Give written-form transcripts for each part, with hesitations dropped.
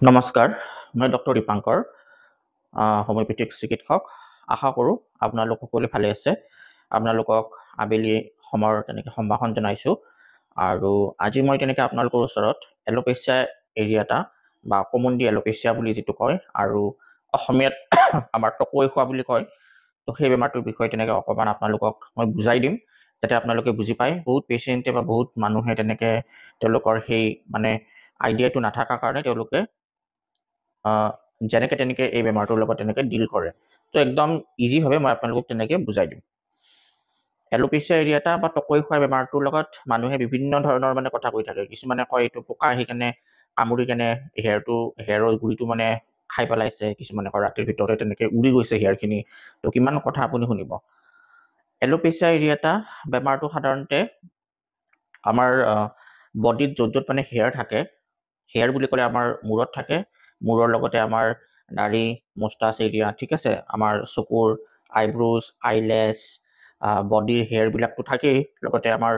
নমস্কাৰ, মই doctor Dipankar, homoeopathic চিকিৎসক। আশা কৰোঁ আপোনালোক সকলোৱে ভালে আছে। আপোনালোকক আবেলি সময়ৰ তেনেকৈ সম্ভাষণ জনাইছোঁ। আৰু আজি মই তেনেকৈ আপোনালোকৰ ওচৰত এলোপেচিয়া এৰিয়াটা বা কমনলি এলোপেচিয়া বুলি যিটো কয় আৰু অসমীয়াত আমাৰ টকৈ খোৱা বুলি কয়, তো সেই বেমাৰটোৰ বিষয়ে তেনেকৈ অকণমান আপোনালোকক মই বুজাই দিম, যাতে আপোনালোকে বুজি পায়। বহুত পেচেণ্টে বা বহুত মানুহে তেনেকৈ তেওঁলোকৰ সেই আইডিয়াটো নাথাকাৰ কাৰণে তেওঁলোকে যেনেকৈ তেনেকৈ এই বেমাৰটোৰ লগত তেনেকৈ ডিল কৰে। তো একদম ইজিভাৱে মই আপোনালোকক তেনেকৈ বুজাই দিম। এলোপেচিয়া এৰিয়াটা বা টকৈ খোৱা বেমাৰটোৰ লগত মানুহে বিভিন্ন ধৰণৰ কথা কৈ থাকে। কিছুমানে কয় এইটো পোকা আহি কেনে কামুৰি কেনে হেয়াৰৰ গুৰিটো খাই পেলাইছে। কিছুমানে কয় ৰাতিৰ ভিতৰতে তেনেকৈ উৰি গৈছে হেয়াৰখিনি। তো কিমান কথা আপুনি শুনিব। এলোপেচিয়া এৰিয়াটা বেমাৰটো সাধাৰণতে আমাৰ বডিত য'ত হেয়াৰ থাকে, হেয়াৰ বুলি ক'লে আমাৰ মূৰত থাকে, মূৰৰ লগতে আমাৰ দাড়ি, মুষ্টাচ এৰিয়া, ঠিক আছে, আমাৰ চকুৰ আইব্ৰোজ, আইলেছ, বডিৰ হেয়াৰবিলাকতো থাকেই, লগতে আমাৰ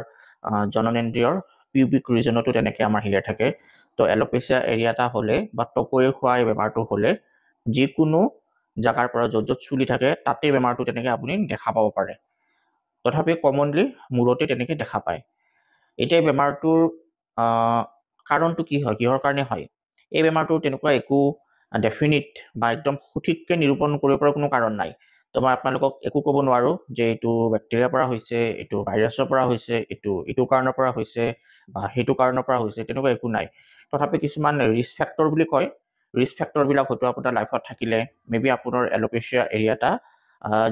জননেন্দ্ৰিয়ৰ পিউবিক ৰিজনতো তেনেকৈ আমাৰ হেয়াৰ থাকে। তো এলোপেচিয়া এৰিয়াটা হ'লে বা টকৈ খোৱা এই বেমাৰটো হ'লে যিকোনো জেগাৰ পৰা য'ত চুলি থাকে তাতে বেমাৰটো তেনেকৈ আপুনি দেখা পাব পাৰে। তথাপি কমনলি মূৰতে তেনেকৈ দেখা পায়। এতিয়া বেমাৰটোৰ কাৰণটো কি হয়, কিহৰ কাৰণে হয়? এই বেমাৰটো তেনেকুৱা একো ডেফিনিট বা একদম সঠিককৈ নিৰূপণ কৰিব পৰা কোনো কাৰণ নাই। তো মই আপোনালোকক একো ক'ব নোৱাৰোঁ যে এইটো বেক্টেৰিয়াৰ পৰা হৈছে, এইটো ভাইৰাছৰ পৰা হৈছে, এইটো কাৰণৰ পৰা হৈছে বা সেইটো কাৰণৰ পৰা হৈছে, তেনেকুৱা একো নাই। তথাপি কিছুমান ৰিস্ক ফেক্টৰ বুলি কয়। ৰিস্ক ফেক্টৰবিলাক হয়তো আপোনাৰ লাইফত থাকিলে মেবি আপোনাৰ এলোপেচিয়া এৰিয়াটা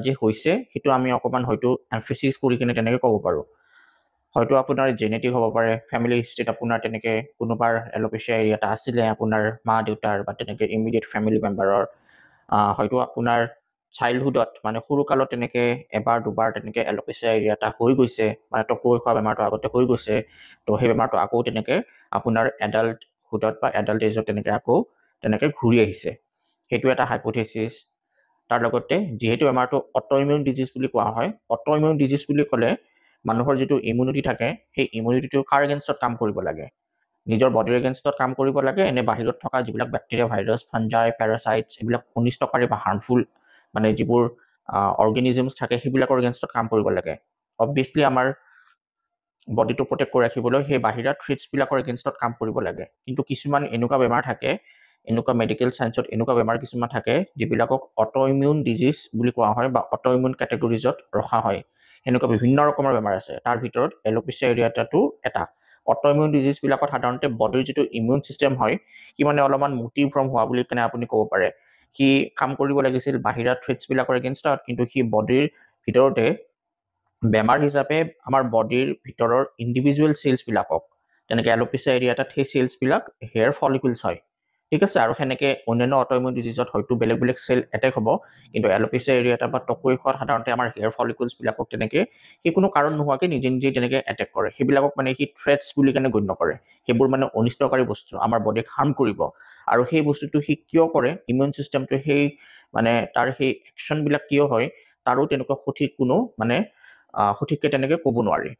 যে হৈছে সেইটো আমি অকণমান হয়তো এমফেচিছ কৰি কিনে তেনেকৈ ক'ব পাৰোঁ। হয়তো আপোনাৰ জেনেটিক হ'ব পাৰে, ফেমিলি হিষ্ট্ৰীত আপোনাৰ তেনেকৈ কোনোবাৰ এলোপেচিয়া এৰিয়াটা আছিলে, আপোনাৰ মা দেউতাৰ বা তেনেকৈ ইমিডিয়েট ফেমিলি মেম্বাৰৰ। হয়তো আপোনাৰ চাইল্ডহুডত সৰুকালত তেনেকৈ এবাৰ দুবাৰ তেনেকৈ এলোপেচিয়া এৰিয়াটা হৈ গৈছে, টকৈ খোৱা বেমাৰটো আগতে হৈ গৈছে। তো সেই বেমাৰটো আকৌ তেনেকৈ আপোনাৰ এডাল্টহুডত বা এডাল্ট এজত তেনেকৈ ঘূৰি আহিছে। সেইটো এটা হাইপথেচিছ। তাৰ লগতে যিহেতু বেমাৰটো অট'ইমিউন ডিজিজ বুলি কোৱা হয়, অট'ইমিউন ডিজিজ বুলি ক'লে মানুহৰ যিটো ইমিউনিটি থাকে, সেই ইমিউনিটিটো কাৰ এগেইনষ্টত কাম কৰিব লাগে? নিজৰ বডিৰ এগেইনষ্টত কাম কৰিব লাগে, এনে বাহিৰত থকা যিবিলাক বেক্টেৰিয়া, ভাইৰাছ, ফাঞ্জাই, পেৰাচাইটছ, এইবিলাক অনিষ্টকাৰী বা হাৰ্মফুল যিবোৰ অৰ্গেনিজমছ থাকে সেইবিলাকৰ এগেইনষ্টত কাম কৰিব লাগে। অবভিয়াছলি আমাৰ বডিটো প্ৰটেক্ট কৰি ৰাখিবলৈ সেই বাহিৰা থ্ৰেটছবিলাকৰ এগেইনষ্টত কাম কৰিব লাগে। কিন্তু কিছুমান এনেকুৱা বেমাৰ থাকে, এনেকুৱা মেডিকেল চায়েন্সত এনেকুৱা বেমাৰ কিছুমান থাকে যিবিলাকক অট'ইমিউন ডিজিজ বুলি কোৱা হয় বা অট'ইমিউন কেটেগৰিজত ৰখা হয়। এনেকুৱা বিভিন্ন ৰকমৰ বেমাৰ আছে, তাৰ ভিতৰত এলোপেচিয়া এৰিয়াটাটো এটা। অট'ইমিউন ডিজিজবিলাকত সাধাৰণতে বডিৰ যিটো ইমিউন ছিষ্টেম হয় সি অলপমান মটিভ্ৰম হোৱা বুলি কেনে আপুনি ক'ব পাৰে। সি কাম কৰিব লাগিছিল বাহিৰা থ্ৰেটছবিলাকৰ এগেইনষ্টত, কিন্তু সি বডিৰ ভিতৰতে বেমাৰ হিচাপে আমাৰ বডিৰ ভিতৰৰ ইণ্ডিভিজুৱেল চেলছবিলাকক, তেনেকৈ এলোপেচিয়া এৰিয়াটাত সেই চেলছবিলাক হেয়াৰ ফলিকুলছ হয়, ঠিক আছে। আৰু সেনেকৈ অন্যান্য অট'ইমিউন ডিজিজত হয়তো বেলেগ বেলেগ চেল এটেক হ'ব, কিন্তু এলোপেচিয়া এৰিয়াটা বা টকৈ খোৱাত সাধাৰণতে আমাৰ হেয়াৰ ফলিকুলছবিলাকক তেনেকৈ সি কোনো কাৰণ নোহোৱাকৈ নিজে নিজেই তেনেকৈ এটেক কৰে। সেইবিলাকক সি থ্ৰেটছ বুলি কেনে গণ্য কৰে। সেইবোৰ অনিষ্টকাৰী বস্তু, আমাৰ বডিক হাৰ্ম কৰিব। আৰু সেই বস্তুটো সি কিয় কৰে, ইমিউন ছিষ্টেমটো সেই তাৰ সেই একশ্যনবিলাক কিয় হয়, তাৰো তেনেকুৱা সঠিক কোনো সঠিককৈ তেনেকৈ ক'ব নোৱাৰি।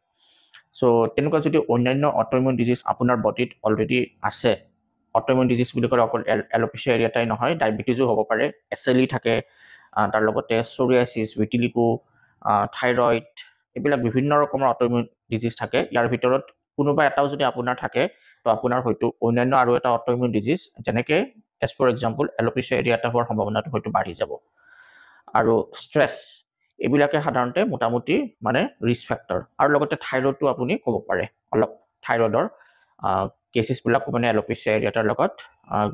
চ' তেনেকুৱা যদি অন্যান্য অট'ইমিউন ডিজিজ আপোনাৰ বডিত অলৰেডি আছে, অট'ইমিউন ডিজিজ বুলি ক'লে অকল এলোপেচিয়া এৰিয়াটাই নহয়, ডায়েবেটিছো হ'ব পাৰে, SLE থাকে, তাৰ লগতে চৰিয়াচিছ, ভিটিলিগো, থাইৰইড, এইবিলাক বিভিন্ন ৰকমৰ অট'ইমিউন ডিজিজ থাকে। ইয়াৰ ভিতৰত কোনোবা এটাও যদি আপোনাৰ থাকে, তো আপোনাৰ হয়তো অন্যান্য আৰু এটা অট'ইমিউন ডিজিজ যেনেকৈ এজ ফৰ এক্সাম্পল এলোপেচিয়া এৰিয়াটা হোৱাৰ সম্ভাৱনাটো হয়তো বাঢ়ি যাব। আৰু ষ্ট্ৰেছ, এইবিলাকে সাধাৰণতে মোটামুটি ৰিস্ক ফেক্টৰ। আৰু লগতে থাইৰয়ডটো আপুনি ক'ব পাৰে, অলপ থাইৰয়ডৰ কেচেছবিলাকো এলোপেচিয়া এৰিয়াটাৰ লগত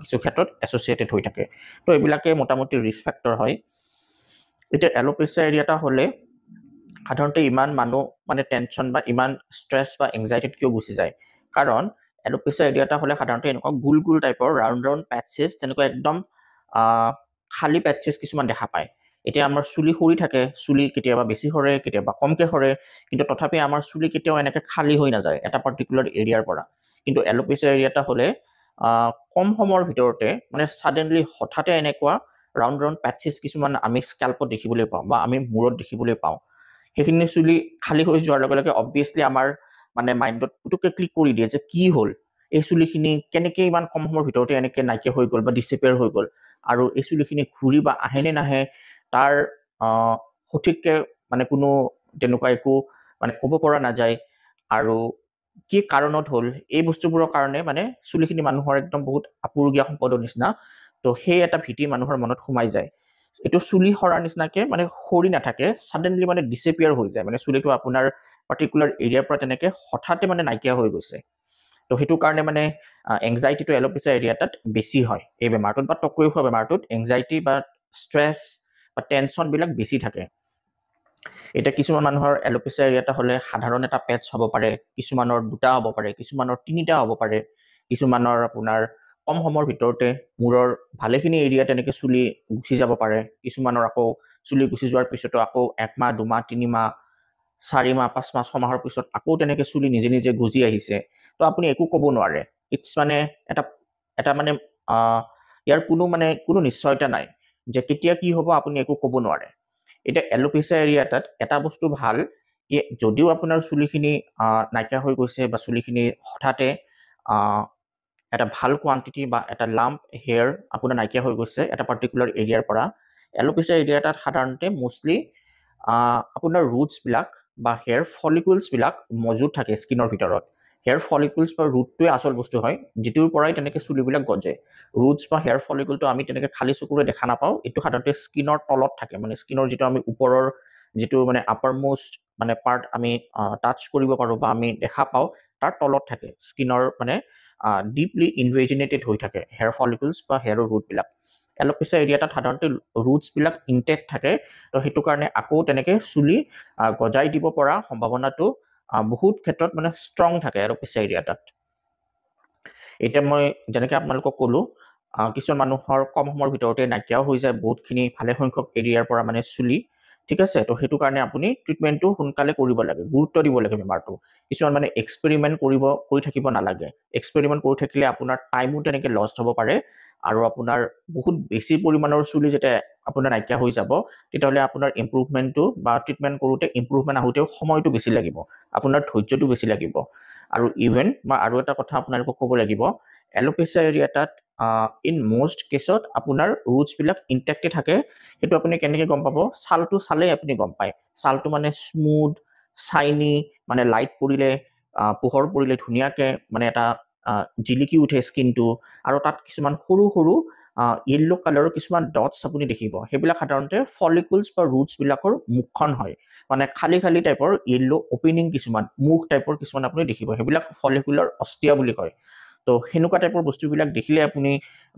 কিছু ক্ষেত্ৰত এছ'চিয়েটেড হৈ থাকে। তো এইবিলাকে মোটামুটি ৰিস্ক ফেক্টৰ হয়। এতিয়া এলোপেচিয়া এৰিয়াটা হ'লে সাধাৰণতে ইমান মানুহ টেনশ্যন বা ইমান ষ্ট্ৰেছ বা এংজাইটিত কিয় গুচি যায়? কাৰণ এলোপেচিয়া এৰিয়াটা হ'লে সাধাৰণতে এনেকুৱা গোল গোল টাইপৰ ৰাউণ্ড ৰাউণ্ড পেটচেছ, তেনেকুৱা একদম খালী পেটচেছ কিছুমান দেখা পায়। এতিয়া আমাৰ চুলি সৰি থাকে, চুলি কেতিয়াবা বেছি সৰে, কেতিয়াবা কমকৈ সৰে, কিন্তু তথাপি আমাৰ চুলি কেতিয়াও এনেকৈ খালী হৈ নাযায় এটা পাৰ্টিকুলাৰ এৰিয়াৰ পৰা। কিন্তু এলোপেচিয়া এৰিয়াটা হ'লে কম সময়ৰ ভিতৰতে ছাডেনলি হঠাতে এনেকুৱা ৰাউণ্ড ৰাউণ্ড পেটচেছ কিছুমান আমি স্কেল্পত দেখিবলৈ পাওঁ বা আমি মূৰত দেখিবলৈ পাওঁ। সেইখিনি চুলি খালী হৈ যোৱাৰ লগে লগে অবভিয়াছলি আমাৰ মাইণ্ডত পুতুককৈ ক্লিক কৰি দিয়ে যে কি হ'ল, এই চুলিখিনি কেনেকৈ ইমান কম সময়ৰ ভিতৰতে এনেকৈ নাইকিয়া হৈ গ'ল বা ডিচিপিয়াৰ হৈ গ'ল, আৰু এই চুলিখিনি ঘূৰি বা আহেনে নাহে তাৰ সঠিককৈ মানে কোনো তেনেকুৱা একো মানে ক'ব পৰা নাযায়। আৰু কি কাৰণত হ'ল, এই বস্তুবোৰৰ কাৰণে মানে চুলিখিনি মানুহৰ একদম বহুত আপুৰুগীয়া সম্পদৰ নিচিনা। তো সেই এটা ভীতি মানুহৰ মনত সোমাই যায়। এইটো চুলি সৰাৰ নিচিনাকৈ মানে সৰি নাথাকে, ছাডেনলি মানে ডিচিপিয়াৰ হৈ যায়, মানে চুলিটো আপোনাৰ পাৰ্টিকুলাৰ এৰিয়াৰ পৰা তেনেকৈ হঠাতে মানে নাইকিয়া হৈ গৈছে। তো সেইটো কাৰণে মানে এংজাইটিটো এলোপেচিয়া এৰিয়াটাত বেছি হয় এই বেমাৰটোত, বা টকৌ খোৱা বেমাৰটোত এংজাইটি বা ষ্ট্ৰেছ বা টেনশ্যনবিলাক বেছি থাকে। এতিয়া কিছুমান মানুহৰ এলোপেচিয়া এৰিয়াটা হ'লে সাধাৰণ এটা পেটছ হ'ব পাৰে, কিছুমানৰ 2টা হ'ব পাৰে, কিছুমানৰ 3টা হ'ব পাৰে, কিছুমানৰ আপোনাৰ কম সময়ৰ ভিতৰতে মূৰৰ ভালেখিনি এৰিয়া তেনেকৈ চুলি গুচি যাব পাৰে, কিছুমানৰ আকৌ চুলি গুচি যোৱাৰ পিছতো আকৌ 1 মাহ 2 মাহ 3 মাহ 4 মাহ 5 মাহ 6 মাহৰ পিছত আকৌ তেনেকৈ চুলি নিজে নিজে গজি আহিছে। তো আপুনি একো ক'ব নোৱাৰে। ইটছ মানে এটা মানে ইয়াৰ কোনো নিশ্চয়তা নাই যে কেতিয়া কি হ'ব, আপুনি একো ক'ব নোৱাৰে। এতিয়া এলোপেচিয়া এৰিয়াটাত এটা বস্তু ভাল, কি যদিও আপোনাৰ চুলিখিনি নাইকিয়া হৈ গৈছে বা চুলিখিনি হঠাতে এটা ভাল কোৱান্টিটি বা এটা লাম্প হেয়াৰ আপোনাৰ নাইকিয়া হৈ গৈছে এটা পাৰ্টিকুলাৰ এৰিয়াৰ পৰা, এলোপেচিয়া এৰিয়াটাত সাধাৰণতে মোষ্টলি আপোনাৰ ৰুটছবিলাক বা হেয়াৰ ফলিকুলছবিলাক মজুত থাকে স্কিনৰ ভিতৰত। হেয়াৰ ফলিকুলছ বা ৰুটটোৱে আচল বস্তু হয়, যিটোৰ পৰাই তেনেকৈ চুলিবিলাক গজে। ৰুটছ বা হেয়াৰ ফলিকুলটো আমি তেনেকৈ খালী চকুৰে দেখা নাপাওঁ, এইটো সাধাৰণতে স্কিনৰ তলত থাকে, মানে স্কিনৰ যিটো আমি ওপৰৰ যিটো মানে আপাৰ মোষ্ট মানে পাৰ্ট আমি টাচ কৰিব পাৰোঁ বা আমি দেখা পাওঁ, তাৰ তলত থাকে স্কিনৰ মানে ডিপলি ইনভেজিনেটেড হৈ থাকে হেয়াৰ ফলিকুলছ বা হেয়াৰৰ ৰুটবিলাক। এলোপেচিয়া এৰিয়াটাত সাধাৰণতে ৰুটছবিলাক ইনটেক্ট থাকে, তো সেইটো কাৰণে আকৌ তেনেকৈ চুলি গজাই দিব পৰা সম্ভাৱনাটো বহুত ক্ষেত্ৰত মানে ষ্ট্ৰং থাকে এলোপেচিয়া এৰিয়াটাত। এতিয়া মই যেনেকৈ আপোনালোকক ক'লোঁ, কিছুমান মানুহৰ কম সময়ৰ ভিতৰতে নাইকিয়াও হৈ যায় বহুতখিনি ভালে সংখ্যক এৰিয়াৰ পৰা মানে চুলি, ঠিক আছে। তো সেইটো কাৰণে আপুনি ট্ৰিটমেণ্টটো সোনকালে কৰিব লাগে, গুৰুত্ব দিব লাগে বেমাৰটো। কিছুমান মানে এক্সপেৰিমেণ্ট কৰি থাকিব নালাগে। এক্সপেৰিমেণ্ট কৰি থাকিলে আপোনাৰ টাইমো তেনেকৈ লষ্ট হ'ব পাৰে, আৰু আপোনাৰ বহুত বেছি পৰিমাণৰ চুলি যেতিয়া আপোনাৰ নাইকিয়া হৈ যাব, তেতিয়াহ'লে আপোনাৰ ইম্প্ৰুভমেণ্টটো বা ট্ৰিটমেণ্ট কৰোঁতে ইম্প্ৰুভমেণ্ট আহোঁতেও সময়টো বেছি লাগিব, আপোনাৰ ধৈৰ্যটো বেছি লাগিব। আৰু ইভেন বা আৰু এটা কথা আপোনালোকক ক'ব লাগিব, এলোপেচিয়া এৰিয়াটাত ইন মষ্ট কেছত আপোনাৰ ৰুটছবিলাক ইনটেক্টে থাকে। সেইটো আপুনি কেনেকৈ গম পাব? ছালটো চালেই আপুনি গম পায়। ছালটো মানে স্মুথ চাইনি, মানে লাইট পৰিলে পোহৰ পৰিলে ধুনীয়াকৈ মানে এটা জিলিকি উঠে স্কিনটো, আৰু তাত কিছুমান সৰু সৰু য়েল্ল' কালাৰৰ কিছুমান ডটছ আপুনি দেখিব, সেইবিলাক সাধাৰণতে ফলিকুলছ বা ৰুটছবিলাকৰ মুখখন হয়, মানে খালী খালী টাইপৰ য়েল্ল' অপেনিং কিছুমান মুখ টাইপৰ কিছুমান আপুনি দেখিব, সেইবিলাক ফলিকুলাৰ অষ্টিয়া বুলি কয়। তো সেনেকুৱা টাইপৰ বস্তুবিলাক দেখিলে আপুনি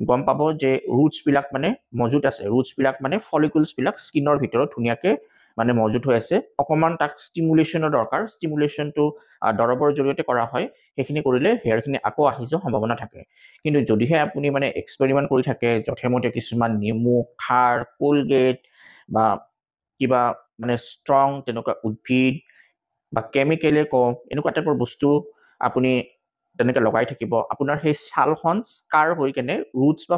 গম পাব যে ৰুটছবিলাক মানে মজুত আছে, ৰুটছবিলাক মানে ফলিকুলছবিলাক স্কিনৰ ভিতৰত ধুনীয়াকৈ মানে মজুত হৈ আছে। অকণমান তাক ষ্টিমুলেশ্যনৰ দৰকাৰ, ষ্টিমুলেশ্যনটো দৰৱৰ জৰিয়তে কৰা হয়, সেইখিনি কৰিলে হেয়াৰখিনি আকৌ আহি যোৱাৰ সম্ভাৱনা থাকে। কিন্তু যদিহে আপুনি মানে এক্সপেৰিমেণ্ট কৰি থাকে, যথেমতে কিছুমান নেমু, খাৰ, কলগেট বা কিবা মানে ষ্ট্ৰং তেনেকুৱা উদ্ভিদ বা কেমিকেলে কওঁ, এনেকুৱা টাইপৰ বস্তু আপুনি তেনেকৈ লগাই থাকিব, আপোনাৰ সেই ছালখন স্কাৰ হৈ কেনে ৰুটছ বা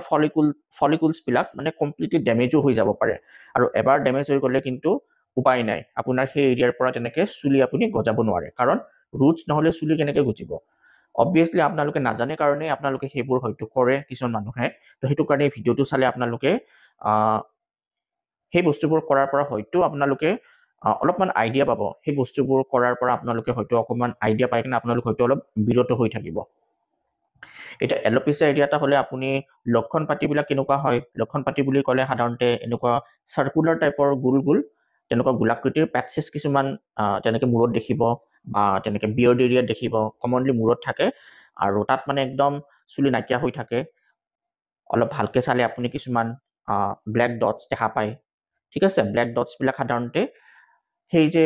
ফলিকুলছবিলাক মানে কমপ্লিটলি ডেমেজো হৈ যাব পাৰে। আৰু এবাৰ ডেমেজ হৈ গ'লে কিন্তু উপায় নাই, আপোনাৰ সেই এৰিয়াৰ পৰা তেনেকৈ চুলি আপুনি গজাব নোৱাৰে, কাৰণ ৰুটছ নহ'লে চুলি কেনেকৈ গজিব? অবভিয়াছলি আপোনালোকে নাজানে কাৰণে আপোনালোকে সেইবোৰ হয়তো কৰে কিছুমান মানুহে। তো সেইটো কাৰণে ভিডিঅ'টো চালে আপোনালোকে সেই বস্তুবোৰ কৰাৰ পৰা হয়তো আপোনালোকে অলপমান আইডিয়া পাব, সেই বস্তুবোৰ কৰাৰ পৰা আপোনালোকে হয়তো অকণমান আইডিয়া পাই কিনে আপোনালোক হয়তো অলপ বিৰত হৈ থাকিব। এতিয়া এলোপেচিয়া এৰিয়াটা হ'লে আপুনি লক্ষণ পাতিবিলাক কেনেকুৱা হয়? লক্ষণ পাতি বুলি ক'লে সাধাৰণতে এনেকুৱা চাৰ্কুলাৰ টাইপৰ গোল গোল তেনেকুৱা গোলাকৃতিৰ পেটচেছ কিছুমান তেনেকৈ মূৰত দেখিব, বা তেনেকৈ বিয়ৰ্ড এৰিয়াত দেখিব, কমনলি মূৰত থাকে, আৰু তাত মানে একদম চুলি নাইকিয়া হৈ থাকে। অলপ ভালকৈ চালে আপুনি কিছুমান ব্লেক ডটছ দেখা পায়, ঠিক আছে। ব্লেক ডটছবিলাক সাধাৰণতে সেই যে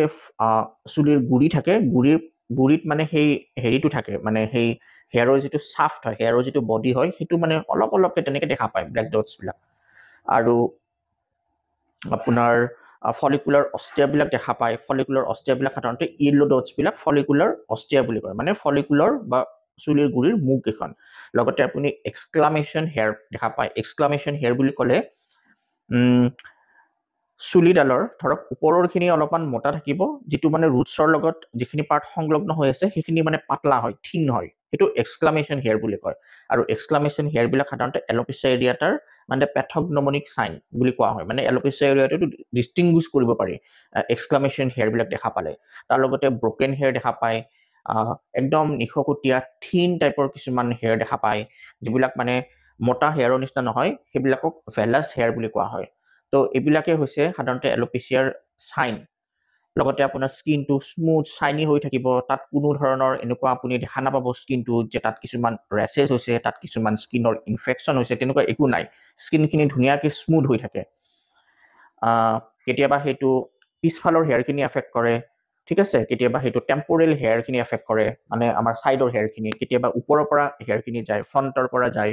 চুলিৰ গুৰি থাকে, গুৰিত মানে সেই হেৰিটো থাকে, মানে সেই হেয়াৰৰ যিটো শ্বাফ্ট হয়, হেয়াৰৰ যিটো বডি হয়, সেইটো মানে অলপ অলপকৈ তেনেকৈ দেখা পায় ব্লেক ডটছবিলাক। আৰু আপোনাৰ ফলিকুলাৰ অষ্টিয়াবিলাক দেখা পায়। ফলিকুলাৰ অষ্টিয়াবিলাক সাধাৰণতে য়েল্ল' ডটছবিলাক ফলিকুলাৰ অষ্টিয়া বুলি কয়, মানে ফলিকুলাৰ বা চুলিৰ গুৰিৰ মুখকেইখন। লগতে আপুনি এক্সক্লামেশ্যন হেয়াৰ দেখা পায়। এক্সক্লামেশ্যন হেয়াৰ বুলি ক'লে চুলিডালৰ ধৰক ওপৰৰখিনি অলপমান মোটা থাকিব, যিটো মানে ৰুটছৰ লগত যিখিনি পাৰ্ট সংলগ্ন হৈ আছে সেইখিনি মানে পাতলা হয়, থিন হয়, সেইটো এক্সক্লামেশ্যন হেয়াৰ বুলি কয়। আৰু এক্সক্লামেশ্যন হেয়াৰবিলাক সাধাৰণতে এলোপেচিয়া এৰিয়াটাৰ মানে পেথগনমনিক চাইন বুলি কোৱা হয়। মানে এলোপেচিয়া এৰিয়াটো ডিষ্টিংগুইছ কৰিব পাৰি এক্সক্লামেশ্যন হেয়াৰবিলাক দেখা পালে। তাৰ লগতে ব্ৰকেন হেয়াৰ দেখা পায়, একদম নিশকটীয়া থিন টাইপৰ কিছুমান হেয়াৰ দেখা পায়, যিবিলাক মানে মোটা হেয়াৰৰ নিচিনা নহয়, সেইবিলাকক ভেলাছ হেয়াৰ বুলি কোৱা হয়। তো এইবিলাকে হৈছে সাধাৰণতে এলোপেচিয়াৰ চাইন। লগতে আপোনাৰ স্কিনটো স্মুথ চাইনি হৈ থাকিব, তাত কোনো ধৰণৰ এনেকুৱা আপুনি দেখা নাপাব স্কিনটোত যে তাত কিছুমান ৰেচেছ হৈছে, তাত কিছুমান স্কিনৰ ইনফেকশ্যন হৈছে, তেনেকুৱা একো নাই। স্কিনখিনি ধুনীয়াকৈ স্মুথ হৈ থাকে। কেতিয়াবা সেইটো পিছফালৰ হেয়াৰখিনি এফেক্ট কৰে, ঠিক আছে, কেতিয়াবা সেইটো টেম্পৰেল হেয়াৰখিনি এফেক্ট কৰে, মানে আমাৰ ছাইডৰ হেয়াৰখিনি, কেতিয়াবা ওপৰৰ পৰা হেয়াৰখিনি যায়, ফ্ৰণ্টৰ পৰা যায়,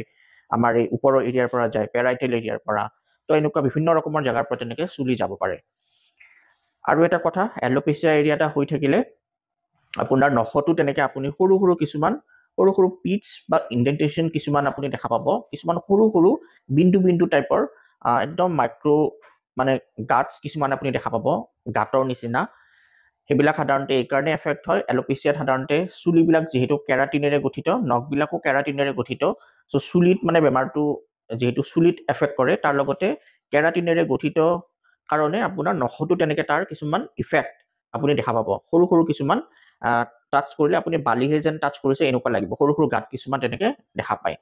আমাৰ এই ওপৰৰ এৰিয়াৰ পৰা যায়, পেৰাইটেল এৰিয়াৰ পৰা। তো এনেকুৱা বিভিন্ন ৰকমৰ জেগাৰ পৰা তেনেকৈ চুলি যাব পাৰে। আৰু এটা কথা, এলোপেচিয়া এৰিয়া এটা হৈ থাকিলে আপোনাৰ নখতো তেনেকৈ আপুনি সৰু সৰু কিছুমান সৰু সৰু পিটছ বা ইণ্ডেণ্টেশ্যন কিছুমান আপুনি দেখা পাব, কিছুমান সৰু সৰু বিন্দু বিন্দু টাইপৰ একদম মাইক্ৰ' মানে গাঁটছ কিছুমান আপুনি দেখা পাব, গাঁতৰ নিচিনা। সেইবিলাক সাধাৰণতে এইকাৰণে এফেক্ট হয়, এলোপেচিয়াত সাধাৰণতে চুলিবিলাক যিহেতু কেৰাটিনেৰে গঠিত, নখবিলাকো কেৰাটিনেৰে গঠিত, চ' চুলিত মানে বেমাৰটো যিহেতু চুলিত এফেক্ট কৰে, তাৰ লগতে কেৰাটিনেৰে গঠিত কাৰণে আপোনাৰ নখতো তেনেকৈ তাৰ কিছুমান ইফেক্ট আপুনি দেখা পাব। সৰু সৰু কিছুমান টাচ কৰিলে আপুনি বালিহে যেন টাচ কৰিছে এনেকুৱা লাগিব, সৰু সৰু গাঁত কিছুমান তেনেকৈ দেখা পায়।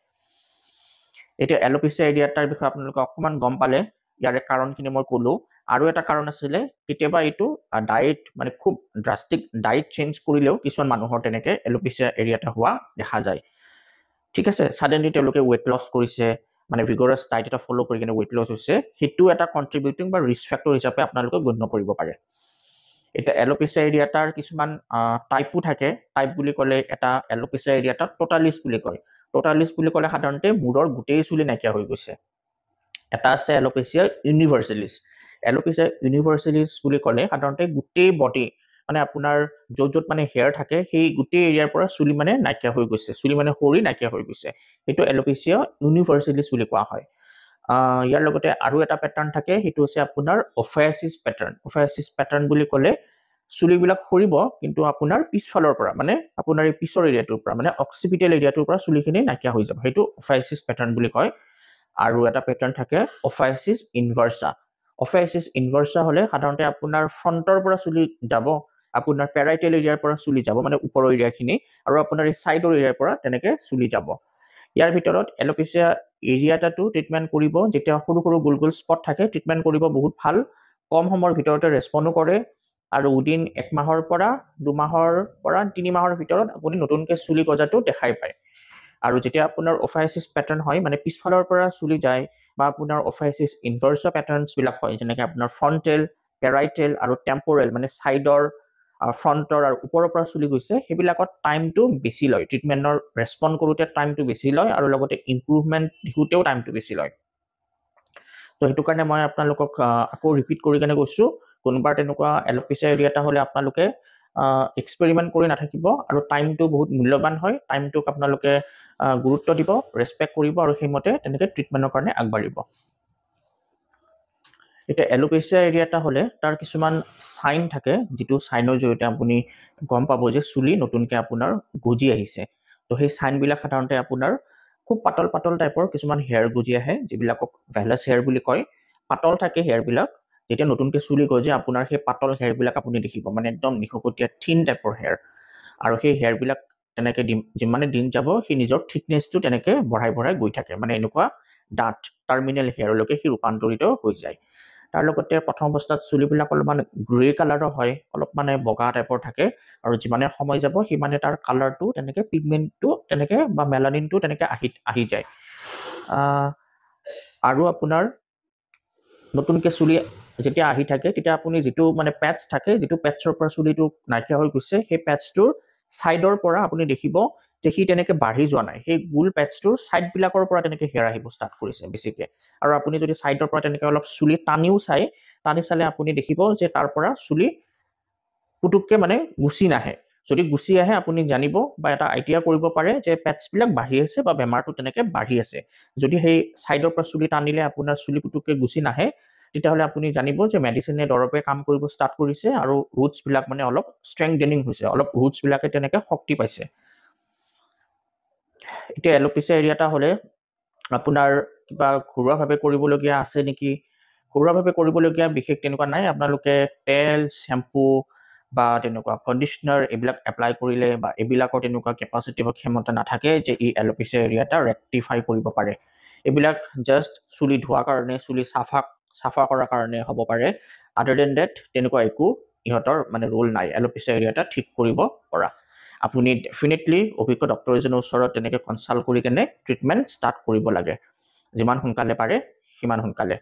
এতিয়া এলোপেচিয়া এৰিয়াটাৰ বিষয়ে আপোনালোকে অকণমান গম পালে, ইয়াৰে কাৰণখিনি মই ক'লোঁ। আৰু এটা কাৰণ আছিলে, কেতিয়াবা এইটো ডায়েট মানে খুব ড্ৰাষ্টিক ডায়েট চেঞ্জ কৰিলেও কিছুমান মানুহৰ তেনেকৈ এলোপেচিয়া এৰিয়াটা হোৱা দেখা যায়। ঠিক আছে, ছাডেনলি তেওঁলোকে ৱেইট লছ কৰিছে, মানে ভিগৰাছ ডায়েট এটা ফ'ল' কৰি কিনে ৱেইট লছ হৈছে, সেইটো এটা কণ্ট্ৰিবিউটিং বা ৰিস্ক ফেক্টৰ হিচাপে আপোনালোকে গণ্য কৰিব পাৰে। এতিয়া এলোপেচিয়া এৰিয়াটাৰ কিছুমান টাইপো থাকে। টাইপ বুলি ক'লে এটা এলোপেচিয়া এৰিয়াটাক টোটালিছ বুলি কয়। টোটালিছ বুলি ক'লে সাধাৰণতে মূৰৰ গোটেই চুলি নাইকিয়া হৈ গৈছে। এটা আছে এলোপেচিয়া ইউনিভাৰ্চেলিছ। এলোপেচিয়া ইউনিভাৰ্চেলিছ বুলি ক'লে সাধাৰণতে গোটেই বডি মানে আপোনাৰ য'ত য'ত মানে হেয়াৰ থাকে সেই গোটেই এৰিয়াৰ পৰা চুলি মানে নাইকিয়া হৈ গৈছে, চুলি মানে সৰি নাইকিয়া হৈ গৈছে, সেইটো এলোপেচিয়া ইউনিভাৰ্চেলিছ বুলি কোৱা হয়। ইয়াৰ লগতে আৰু এটা পেটাৰ্ণ থাকে, সেইটো হৈছে আপোনাৰ অফায়াচিছ পেটাৰ্ণ। অফায়াচিছ পেটাৰ্ণ বুলি ক'লে চুলিবিলাক সৰিব, কিন্তু আপোনাৰ পিছফালৰ পৰা মানে আপোনাৰ এই পিছৰ এৰিয়াটোৰ পৰা মানে অক্সিপিটেল এৰিয়াটোৰ পৰা চুলিখিনি নাইকিয়া হৈ যাব, সেইটো অফায়াচিছ পেটাৰ্ণ বুলি কয়। আৰু এটা পেটাৰ্ণ থাকে অফায়াচিছ ইনভাৰ্চা। অফায়াচিছ ইনভাৰ্চা হ'লে সাধাৰণতে আপোনাৰ ফ্ৰণ্টৰ পৰা চুলি যাব, আপোনাৰ পেৰাইটেল এৰিয়াৰ পৰা চুলি যাব, মানে ওপৰৰ এৰিয়াখিনি, আৰু আপোনাৰ এই ছাইডৰ এৰিয়াৰ পৰা তেনেকৈ চুলি যাব। ইয়াৰ ভিতৰত এলোপেচিয়া এৰিয়াটাটো ট্ৰিটমেণ্ট কৰিব, যেতিয়া সৰু সৰু গোল গোল স্পট থাকে, ট্ৰিটমেণ্ট কৰিব বহুত ভাল, কম সময়ৰ ভিতৰতে ৰেচপণ্ডো কৰে, আৰু উইদিন 1 মাহৰ পৰা 2 মাহৰ পৰা 3 মাহৰ ভিতৰত আপুনি নতুনকৈ চুলি গজাটো দেখাই পায়। আৰু যেতিয়া আপোনাৰ অফায়াচিছ পেটাৰ্ণ হয়, মানে পিছফালৰ পৰা চুলি যায়, বা আপোনাৰ অফায়াচিছ ইনভাৰ্চা পেটাৰ্ণছবিলাক হয়, যেনেকৈ আপোনাৰ ফ্ৰণ্টেল, পেৰাইটেল আৰু টেম্পৰেল, মানে ছাইডৰ, ফ্ৰণ্টৰ আৰু ওপৰৰ পৰা চুলি গৈছে, সেইবিলাকত টাইমটো বেছি লয়, ট্ৰিটমেণ্টৰ ৰেচপণ্ড কৰোঁতে টাইমটো বেছি লয়, আৰু লগতে ইম্প্ৰুভমেণ্ট দিওঁতেও টাইমটো বেছি লয়। তো সেইটো কাৰণে মই আপোনালোকক আকৌ ৰিপিট কৰি কেনে কৈছোঁ, কোনোবাৰ তেনেকুৱা এলোপেচিয়া এৰিয়াটা হ'লে আপোনালোকে এক্সপেৰিমেণ্ট কৰি নাথাকিব, আৰু টাইমটো বহুত মূল্যৱান হয়, টাইমটোক আপোনালোকে গুৰুত্ব দিব, ৰেচপেক্ট কৰিব, আৰু সেইমতে তেনেকৈ ট্ৰিটমেণ্টৰ কাৰণে আগবাঢ়িব। এতিয়া এলোপেচিয়া এৰিয়াটা হ'লে তাৰ কিছুমান চাইন থাকে, যিটো চাইনৰ জৰিয়তে আপুনি গম পাব যে চুলি নতুনকৈ আপোনাৰ গজি আহিছে। তো সেই চাইনবিলাক সাধাৰণতে আপোনাৰ খুব পাতল পাতল টাইপৰ কিছুমান হেয়াৰ গজি আহে, যিবিলাকক ভেলাছ হেয়াৰ বুলি কয়। পাতল থাকে হেয়াৰবিলাক, যেতিয়া নতুনকৈ চুলি গজে আপোনাৰ সেই পাতল হেয়াৰবিলাক আপুনি দেখিব, মানে একদম নিশকটীয়া থিন টাইপৰ হেয়াৰ। আৰু সেই হেয়াৰবিলাক তেনেকৈ যিমানে দিন যাব সেই নিজৰ থিকনেছটো তেনেকৈ বঢ়াই বঢ়াই গৈ থাকে, মানে এনেকুৱা ডাঠ টাৰ্মিনেল হেয়াৰলৈকে সি ৰূপান্তৰিত হৈ যায়। তাৰ লগতে প্ৰথম অৱস্থাত চুলিবিলাক অলপমান গ্ৰে কালাৰৰ হয়, অলপ মানে বগা টাইপৰ থাকে, আৰু যিমানে সময় যাব সিমানে তাৰ কালাৰটো তেনেকৈ পিগমেণ্টটো তেনেকৈ বা মেলানিনটো তেনেকৈ আহি যায়। আৰু আপোনাৰ নতুনকৈ চুলি যেতিয়া আহি থাকে, তেতিয়া আপুনি যিটো মানে পেটছ থাকে, যিটো পেটছৰ পৰা চুলিটো নাইকিয়া হৈ গৈছে, সেই পেটছটোৰ ছাইডৰ পৰা আপুনি দেখিব যে সি তেনেকৈ বাঢ়ি যোৱা নাই, সেই গোল পেটছটোৰ ছাইডবিলাকৰ পৰা তেনেকৈ হেয়াৰ আহিব ষ্টাৰ্ট কৰিছে বেছিকৈ। আৰু আপুনি যদি ছাইডৰ পৰা তেনেকৈ অলপ চুলি টানি চালে আপুনি দেখিব যে তাৰ পৰা চুলি পুতুককৈ মানে গুচি নাহে। যদি গুচি আহে আপুনি জানিব বা এটা আইডিয়া কৰিব পাৰে যে পেটছবিলাক বাঢ়ি আছে বা বেমাৰটো তেনেকৈ বাঢ়ি আছে। যদি সেই ছাইডৰ পৰা চুলি টানিলে আপোনাৰ চুলি পুতুককৈ গুচি নাহে, তেতিয়াহ'লে আপুনি জানিব যে মেডিচিনে দৰৱে কাম কৰিব ষ্টাৰ্ট কৰিছে আৰু ৰুটছবিলাক মানে অলপ ষ্ট্ৰেংথেনিং হৈছে, অলপ ৰুটছবিলাকে তেনেকৈ শক্তি পাইছে। এতিয়া এলোপেচিয়া এৰিয়াটা হ'লে আপোনাৰ কিবা ঘৰুৱাভাৱে কৰিবলগীয়া আছে নেকি? ঘৰুৱাভাৱে কৰিবলগীয়া বিশেষ তেনেকুৱা নাই। আপোনালোকে তেল, শ্বেম্পু বা তেনেকুৱা কণ্ডিচনাৰ এইবিলাক এপ্লাই কৰিলে বা এইবিলাকৰ তেনেকুৱা কেপাচিটি বা ক্ষমতা নাথাকে যে ই এলোপেচিয়া এৰিয়াটা ৰেক্টিফাই কৰিব পাৰে। এইবিলাক জাষ্ট চুলি ধোৱাৰ কাৰণে, চুলি চাফা কৰাৰ কাৰণে হ'ব পাৰে। আদাৰ দেন ডেট তেনেকুৱা একো ইহঁতৰ মানে ৰোল নাই এলোপেচিয়া এৰিয়াটা ঠিক কৰিব পৰা। আপুনি ডেফিনেটলি অভিজ্ঞ ডক্টৰ এজনৰ ওচৰত তেনেকৈ কনচাল্ট কৰি কেনে ট্ৰিটমেণ্ট ষ্টাৰ্ট কৰিব লাগে, যিমান সোনকালে পাৰে সিমান সোনকালে।